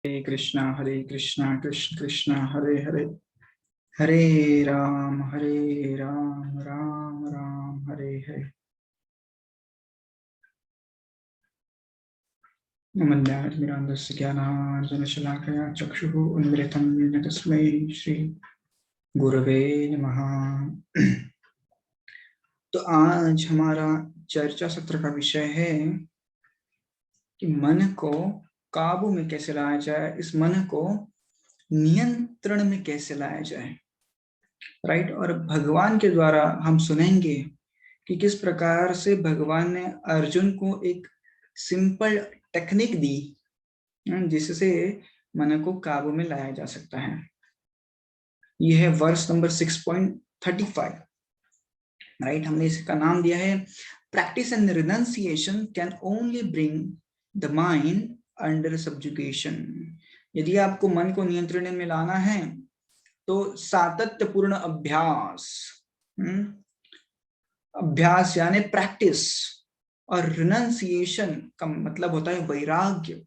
हरे कृष्णा कृष्ण कृष्ण हरे हरे, हरे राम राम राम हरे हरे। नमोन्नमः ज्ञानाञ्जनशलाकया चक्षुः उन्मिलितं येन तस्मै श्री गुरवे नमः। तो आज हमारा चर्चा सत्र का विषय है कि मन को काबू में कैसे लाया जाए, इस मन को नियंत्रण में कैसे लाया जाए, राइट। और भगवान के द्वारा हम सुनेंगे कि किस प्रकार से भगवान ने अर्जुन को एक सिंपल टेक्निक दी जिससे मन को काबू में लाया जा सकता है। यह है वर्स नंबर 6.35, राइट। हमने इसका नाम दिया है practice and renunciation can only bring the mind under subjugation. यदि आपको मन को नियंत्रण में लाना है तो सातत्यपूर्ण अभ्यास, अभ्यास यानी प्रैक्टिस, और रिनंसिएशन का मतलब होता है वैराग्य।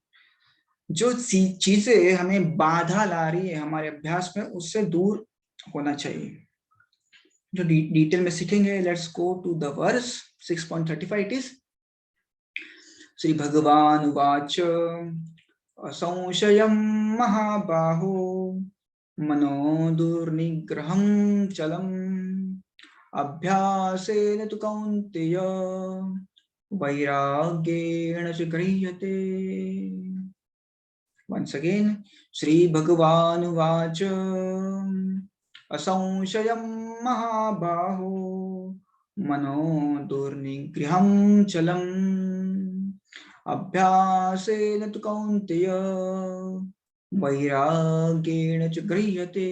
जो चीजें हमें बाधा ला रही है हमारे अभ्यास में, उससे दूर होना चाहिए। जो डिटेल में सीखेंगे, let's go to the verse 6.35। It is Shri Bhagavan उवाच असंशयं महाबाहो मनो दुर्निग्रहं चलम् अभ्यासेन तु कौन्तेय वैराग्येण च गृह्यते। Once again, Shri Bhagavan Uvacha असंशयं महाबाहो मनो दुर्निग्रहं चलम् अभ्यासेन तु कौन्तेय वैराग्येण च गृह्यते।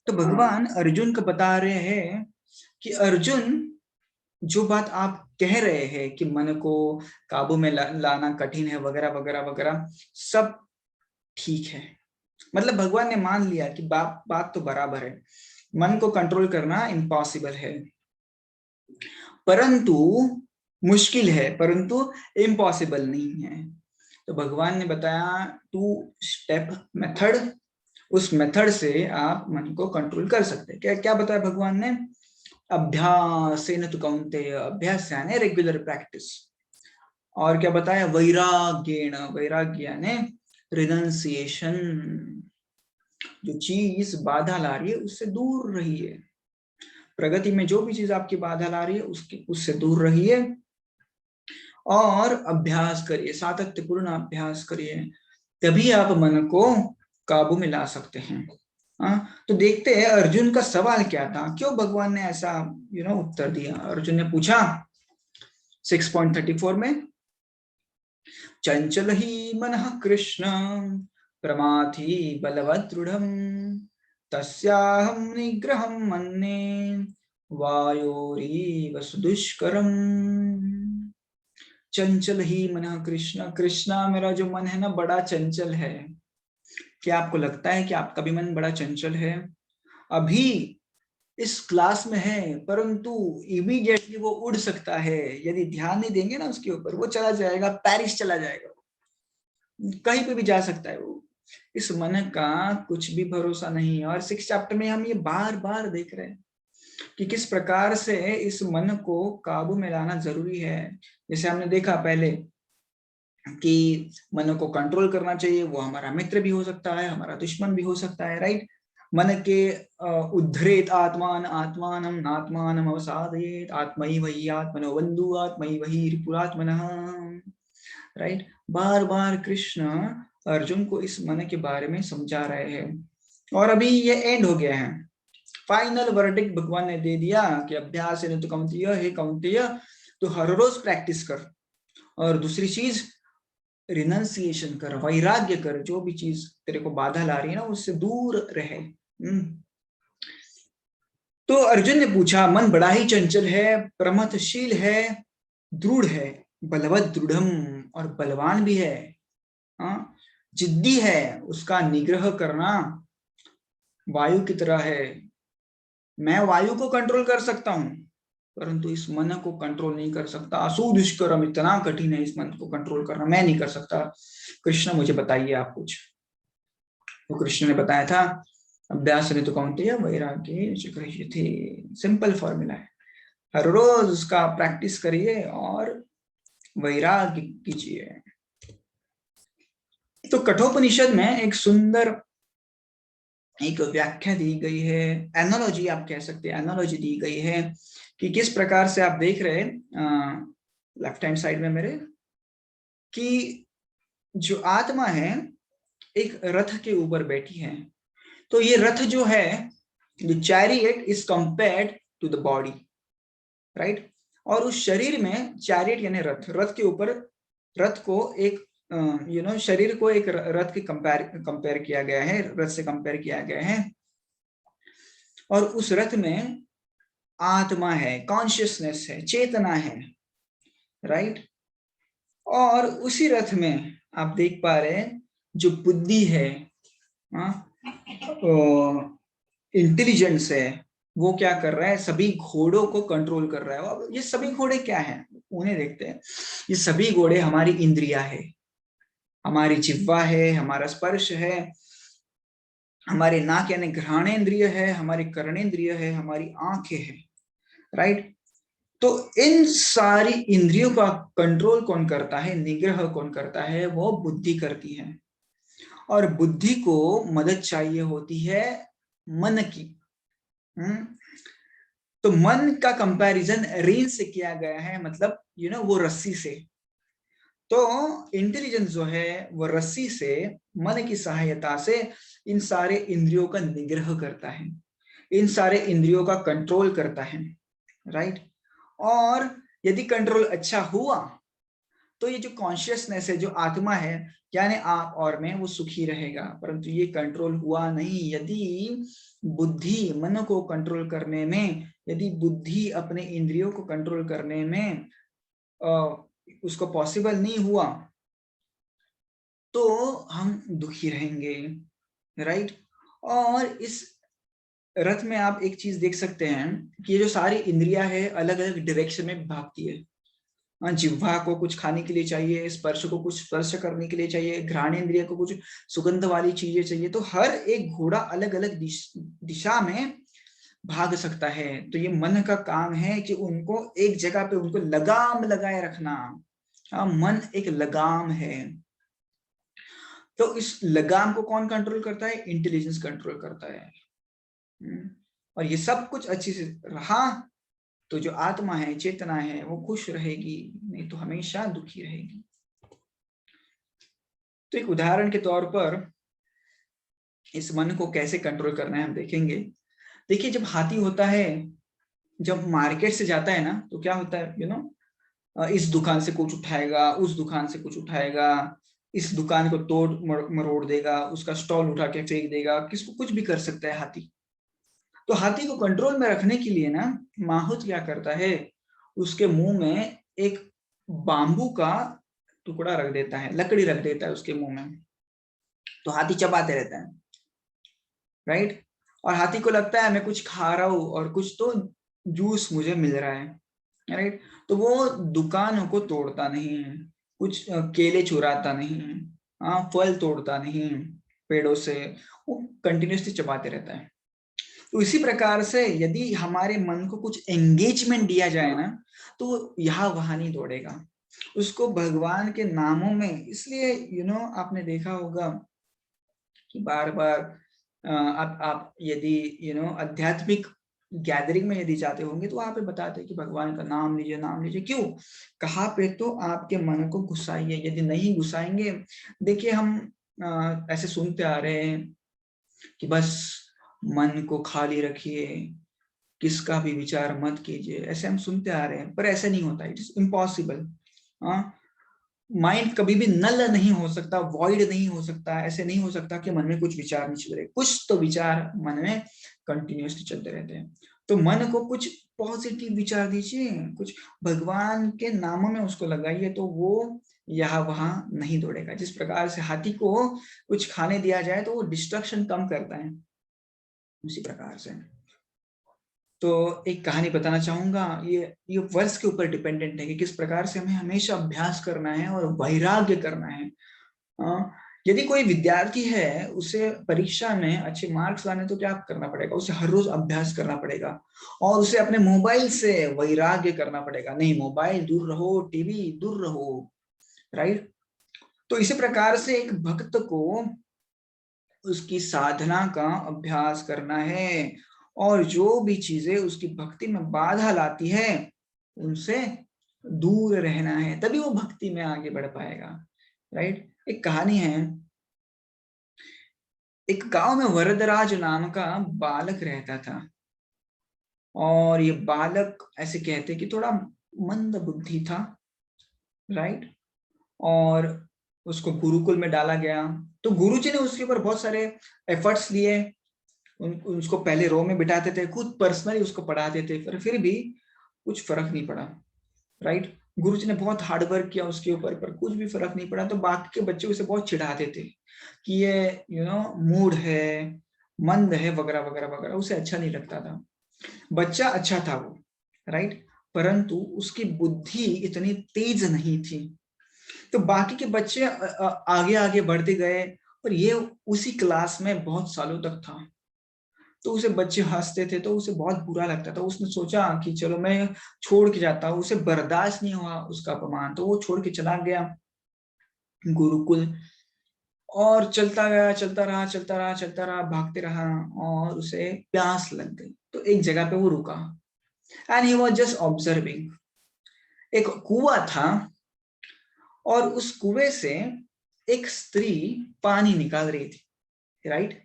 तो भगवान अर्जुन को बता रहे हैं कि अर्जुन, जो बात आप कह रहे हैं कि मन को काबू में लाना कठिन है वगैरह वगैरह वगैरह, सब ठीक है। मतलब भगवान ने मान लिया कि बात तो बराबर है, मन को कंट्रोल करना इम्पॉसिबल है, परंतु मुश्किल है, परंतु इम्पॉसिबल नहीं है। तो भगवान ने बताया 2 स्टेप मेथड, उस मेथड से आप मन को कंट्रोल कर सकते हैं। क्या क्या बताया भगवान ने? अभ्यासेन तु कौन्तेय, अभ्यास यानी रेगुलर प्रैक्टिस। और क्या बताया? वैराग्येण, वैराग्य यानी रिनंसिएशन। जो चीज बाधा ला रही है उससे दूर रहिए। प्रगति में जो भी चीज आपकी बाधा ला रही है उससे दूर रहिए और अभ्यास करिए, सातत्यपूर्ण अभ्यास करिए, तभी आप मन को काबू में ला सकते हैं। तो देखते हैं अर्जुन का सवाल क्या था, क्यों भगवान ने ऐसा उत्तर दिया। अर्जुन ने पूछा 6.34 में, चंचल ही मनः कृष्ण प्रमाथि बलवत् दृढ़म् तस्याहं निग्रहं मन्ये वायोरीव सुदुष्करम्। चंचल ही मनः कृष्ण, कृष्णा मेरा जो मन है ना बड़ा चंचल है। क्या आपको लगता है कि आपका भी मन बड़ा चंचल है? अभी इस क्लास में है, परंतु इमीडिएटली वो उड़ सकता है। यदि ध्यान नहीं देंगे ना उसके ऊपर, वो चला जाएगा, पेरिस चला जाएगा, कहीं पे भी जा सकता है वो। इस मन का कुछ भी भरोसा नहीं है। और 6 चैप्टर में हम ये बार बार देख रहे हैं कि किस प्रकार से इस मन को काबू में लाना जरूरी है। जैसे हमने देखा पहले कि मन को कंट्रोल करना चाहिए, वो हमारा मित्र भी हो सकता है, हमारा दुश्मन भी हो सकता है, राइट। मन के उद्धरेत आत्मान आत्मानं नात्मानं अवसादयेत आत्मैव हि आत्मनो बन्धु आत्मैव हि रिपुरात्मनः, राइट। बार बार कृष्ण अर्जुन को इस मन के बारे में समझा रहे हैं। और अभी ये एंड हो गया है, फाइनल वर्डिक्ट भगवान ने दे दिया कि अभ्यास है तो कौन्तेय, हे कौन्तेय तो हर रोज प्रैक्टिस कर, और दूसरी चीज रिनंसिएशन कर, वैराग्य कर, जो भी चीज तेरे को बाधा ला रही है ना उससे दूर रहे। तो अर्जुन ने पूछा, मन बड़ा ही चंचल है, प्रमथशील है, दृढ़ है, बलवत दृढ़म, और बलवान भी है, जिद्दी है, उसका निग्रह करना वायु की तरह है। मैं वायु को कंट्रोल कर सकता हूं, परंतु इस मन को कंट्रोल नहीं कर सकता। सुदुष्करम, इतना कठिन है इस मन को कंट्रोल करना, मैं नहीं कर सकता। कृष्ण मुझे बताइए आप कुछ। तो कृष्ण ने बताया था, अभ्यास ने तो कौन्तेय वैराग्य थे, सिंपल फॉर्मूला है, हर रोज उसका प्रैक्टिस करिए और वैराग्य कीजिए। तो कठोपनिषद में एक सुंदर एक व्याख्या दी गई है, एनालॉजी आप कह सकते हैं, एनालॉजी दी गई है कि किस प्रकार से आप देख रहे हैं लेफ्ट हैंड साइड में मेरे, कि जो आत्मा है एक रथ के ऊपर बैठी है। तो ये रथ जो है, the chariot is compared to the body, right. और उस शरीर में चैरियट यानी रथ, रथ के ऊपर रथ को एक शरीर को एक रथ के कंपेयर किया गया है, रथ से कंपेयर किया गया है। और उस रथ में आत्मा है, कॉन्शियसनेस है, चेतना है, राइट। और उसी रथ में आप देख पा रहे हैं जो बुद्धि है, इंटेलिजेंस है, वो क्या कर रहा है, सभी घोड़ों को कंट्रोल कर रहा है। अब ये सभी घोड़े क्या हैं, उन्हें देखते हैं। ये सभी घोड़े हमारी इंद्रिया है, हमारी जिह्वा है, हमारा स्पर्श है, हमारे नाक यानी घ्राणेन्द्रिय है, हमारी कर्णेंद्रिय है, हमारी आंखें है, राइट। तो इन सारी इंद्रियों का कंट्रोल कौन करता है, निग्रह कौन करता है, वो बुद्धि करती है। और बुद्धि को मदद चाहिए होती है मन की। तो मन का कंपैरिजन रेल से किया गया है, मतलब वो रस्सी से। तो इंटेलिजेंस जो है वो रस्सी से, मन की सहायता से इन सारे इंद्रियों का निग्रह करता है, इन सारे इंद्रियों का कंट्रोल करता है, राइट। और यदि कंट्रोल अच्छा हुआ तो ये जो कॉन्शियसनेस है, जो आत्मा है, यानी आप और मैं, वो सुखी रहेगा। परंतु ये कंट्रोल हुआ नहीं, यदि बुद्धि मन को कंट्रोल करने में, यदि बुद्धि अपने इंद्रियों को कंट्रोल करने में उसको पॉसिबल नहीं हुआ, तो हम दुखी रहेंगे, राइट। और इस रथ में आप एक चीज देख सकते हैं कि ये जो सारी इंद्रियां है अलग अलग डायरेक्शन में भागती है। जिह्वा को कुछ खाने के लिए चाहिए, स्पर्श को कुछ स्पर्श करने के लिए चाहिए, घ्राणेन्द्रिय को कुछ सुगंध वाली चीजें चाहिए। तो हर एक घोड़ा अलग अलग दिशा में भाग सकता है। तो ये मन का काम है कि उनको एक जगह पे उनको लगाम लगाए रखना। मन एक लगाम है। तो इस लगाम को कौन कंट्रोल करता है, इंटेलिजेंस कंट्रोल करता है। और ये सब कुछ अच्छे से रहा तो जो आत्मा है, चेतना है, वो खुश रहेगी, नहीं तो हमेशा दुखी रहेगी। तो एक उदाहरण के तौर पर इस मन को कैसे कंट्रोल करना है हम देखेंगे। देखिए, जब हाथी होता है, जब मार्केट से जाता है ना, तो क्या होता है, इस दुकान से कुछ उठाएगा, उस दुकान से कुछ उठाएगा, इस दुकान को तोड़ मरोड़ देगा, उसका स्टॉल उठा के फेंक देगा, किसको कुछ भी कर सकता है हाथी। तो हाथी को कंट्रोल में रखने के लिए ना, माहौत क्या करता है, उसके मुंह में एक बांबू का टुकड़ा रख देता है, लकड़ी रख देता है उसके मुंह में। तो हाथी चबाते रहता है, राइट। और हाथी को लगता है मैं कुछ खा रहा हूं और कुछ तो जूस मुझे मिल रहा है, राइट। तो वो दुकानों को तोड़ता नहीं है, कुछ केले चुराता नहीं है, फल तोड़ता नहीं पेड़ों से, वो कंटिन्यूसली चबाते रहता है। तो इसी प्रकार से यदि हमारे मन को कुछ एंगेजमेंट दिया जाए ना, तो यहाँ वहां नहीं दौड़ेगा, उसको भगवान के नामों में। इसलिए आपने देखा होगा कि बार बार आप यदि आध्यात्मिक गैदरिंग में यदि जाते होंगे तो वहां पे बताते हैं कि भगवान का नाम लीजिए, नाम लीजिए। क्यों, कहाँ पे, तो आपके मन को घुसाइए। यदि नहीं घुसाएंगे, देखिए हम ऐसे सुनते आ रहे हैं कि बस मन को खाली रखिए, किसका भी विचार मत कीजिए, ऐसे हम सुनते आ रहे हैं। पर ऐसे नहीं होता, इट इज इम्पॉसिबल। माइंड कभी भी नल नहीं हो सकता, वॉइड नहीं हो सकता। ऐसे नहीं हो सकता कि मन में कुछ विचार नहीं चल रहे, कुछ तो विचार मन में कंटिन्यूसली चलते रहते हैं। तो मन को कुछ पॉजिटिव विचार दीजिए, कुछ भगवान के नामों में उसको लगाइए, तो वो यहाँ वहां नहीं दौड़ेगा। जिस प्रकार से हाथी को कुछ खाने दिया जाए तो वो डिस्ट्रक्शन कम करता है, उसी प्रकार से। तो एक कहानी बताना चाहूंगा, ये वर्ष के ऊपर डिपेंडेंट है कि किस प्रकार से हमें हमेशा अभ्यास करना है और वैराग्य करना है। यदि कोई विद्यार्थी है, उसे परीक्षा में अच्छे मार्क्स लाने तो क्या करना पड़ेगा, उसे हर रोज अभ्यास करना पड़ेगा और उसे अपने मोबाइल से वैराग्य करना पड़ेगा। नहीं, मोबाइल दूर रहो, टीवी दूर रहो, राइट। तो इसी प्रकार से एक भक्त को उसकी साधना का अभ्यास करना है और जो भी चीजें उसकी भक्ति में बाधा लाती है उनसे दूर रहना है, तभी वो भक्ति में आगे बढ़ पाएगा, राइट। एक कहानी है, एक गांव में वरदराज नाम का बालक रहता था और ये बालक ऐसे कहते कि थोड़ा मंद बुद्धि था, राइट। और उसको गुरुकुल में डाला गया, तो गुरुजी ने उसके ऊपर बहुत सारे एफर्ट्स लिए। उसको पहले रो में बिठाते थे, खुद पर्सनली उसको पढ़ाते थे, पर फिर भी कुछ फर्क नहीं पड़ा, राइट। गुरुजी ने बहुत हार्ड वर्क किया उसके ऊपर, पर कुछ भी फर्क नहीं पड़ा। तो बाकी के बच्चे उसे बहुत चिढ़ाते थे कि ये मूड है, मंद है, वगैरह वगैरह वगैरह। उसे अच्छा नहीं लगता था। बच्चा अच्छा था वो, राइट, परंतु उसकी बुद्धि इतनी तेज नहीं थी। तो बाकी के बच्चे आगे आगे बढ़ते गए और ये उसी क्लास में बहुत सालों तक था। तो उसे बच्चे हंसते थे तो उसे बहुत बुरा लगता था। उसने सोचा कि चलो मैं छोड़ के जाता हूँ। उसे बर्दाश्त नहीं हुआ उसका अपमान, तो वो छोड़ के चला गया गुरुकुल और चलता गया, चलता रहा, चलता रहा, चलता रहा, भागते रहा और उसे प्यास लग गई। तो एक जगह पे वो रुका and he was just observing. एक कुआं था और उस कुएं से एक स्त्री पानी निकाल रही थी, राइट।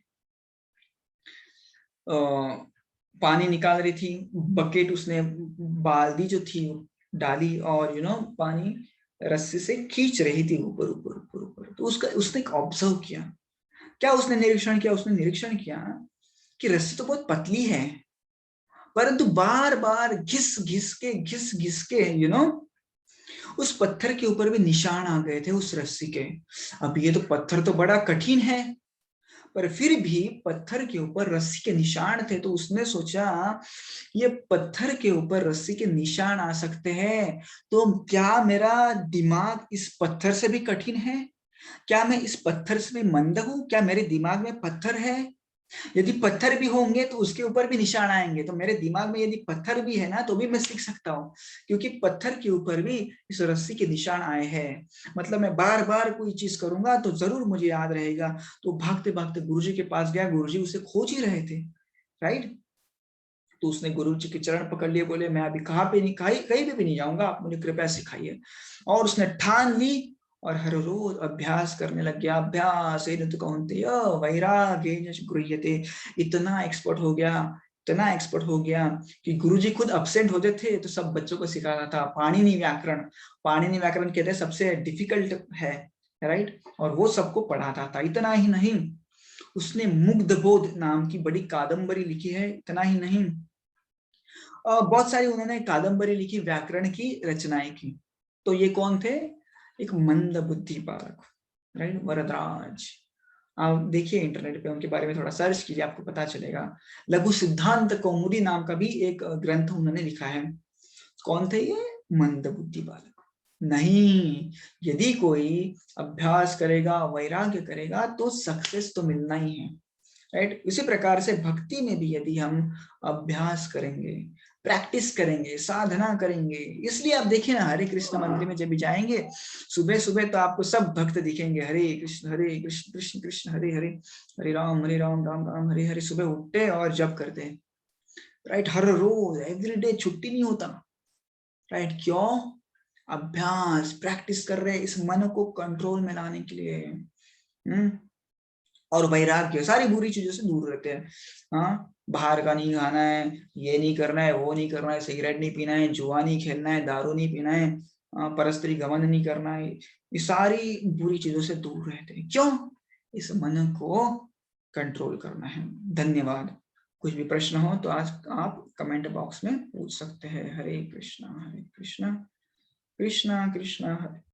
पानी निकाल रही थी, बकेट उसने, बाल्टी जो थी डाली और पानी रस्सी से खींच रही थी ऊपर ऊपर ऊपर ऊपर। तो उसने ऑब्जर्व किया। क्या उसने निरीक्षण किया? उसने निरीक्षण किया कि रस्सी तो बहुत पतली है, परंतु बार बार घिस घिस के उस पत्थर के ऊपर भी निशान आ गए थे उस रस्सी के। अब ये तो पत्थर तो बड़ा कठिन है, पर फिर भी पत्थर के ऊपर रस्सी के निशान थे। तो उसने सोचा ये पत्थर के ऊपर रस्सी के निशान आ सकते हैं, तो क्या मेरा दिमाग इस पत्थर से भी कठिन है? क्या मैं इस पत्थर से भी मंद हूं? क्या मेरे दिमाग में पत्थर है? यदि पत्थर भी होंगे तो उसके ऊपर भी निशान आएंगे, तो मेरे दिमाग में यदि पत्थर भी है ना तो भी मैं सीख सकता हूँ, क्योंकि पत्थर के ऊपर भी इस रस्सी के निशान आए हैं। मतलब मैं बार बार कोई चीज करूंगा तो जरूर मुझे याद रहेगा। तो भागते भागते गुरुजी के पास गया, गुरुजी उसे खोज ही रहे थे, राइट। तो उसने गुरु जी के चरण पकड़ लिए, बोले मैं अभी कहाँ पे नहीं, कहीं पे भी नहीं जाऊंगा, आप मुझे कृपया सिखाइए। और उसने ठान ली और हर रोज अभ्यास करने लग गया। अभ्यास वैराग्येन च गृह्यते। इतना एक्सपर्ट हो गया, इतना एक्सपर्ट हो गया कि गुरुजी खुद अब्सेंट होते थे तो सब बच्चों को सिखाता था। पाणिनि व्याकरण, पाणिनि व्याकरण कहते हैं सबसे डिफिकल्ट है, राइट, और वो सबको पढ़ाता था। इतना ही नहीं, उसने मुग्धबोध नाम की बड़ी कादंबरी लिखी है। इतना ही नहीं, बहुत सारी उन्होंने कादंबरी लिखी, व्याकरण की रचनाएं की। तो ये कौन थे? एक मंद बुद्धि बालक, राइट, वरदराज। आप देखिए इंटरनेट पे उनके बारे में थोड़ा सर्च कीजिए, आपको पता चलेगा। लघु सिद्धांत कौमुदी नाम का भी एक ग्रंथ उन्होंने लिखा है। कौन थे ये? मंद बुद्धि बालक। नहीं, यदि कोई अभ्यास करेगा, वैराग्य करेगा तो सक्सेस तो मिलना ही है, राइट। उसी प्रकार से भक्ति में भी यदि हम अभ्यास करेंगे, प्रैक्टिस करेंगे, साधना करेंगे, इसलिए आप देखिए ना, हरे कृष्ण मंदिर में जब भी जाएंगे सुबह सुबह तो आपको सब भक्त दिखेंगे। हरे कृष्ण कृष्ण कृष्ण हरे हरे, हरे राम राम राम हरे हरे। सुबह उठते और जप करते हैं, राइट, हर रोज एवरी डे, छुट्टी नहीं होता, राइट। क्यों? अभ्यास, प्रैक्टिस कर रहे हैं इस मन को कंट्रोल में लाने के लिए। और वैराग्य, सारी बुरी चीजों से दूर रहते हैं। हाँ, बाहर का नहीं खाना है, ये नहीं करना है, वो नहीं करना है, सिगरेट नहीं पीना है, जुआ नहीं खेलना है, दारू नहीं पीना है, परस्त्री घमंड नहीं करना है। ये सारी बुरी चीजों से दूर रहते हैं। क्यों? इस मन को कंट्रोल करना है। धन्यवाद। कुछ भी प्रश्न हो तो आज आप कमेंट बॉक्स में पूछ सकते हैं। हरे कृष्णा कृष्णा कृष्णा हरे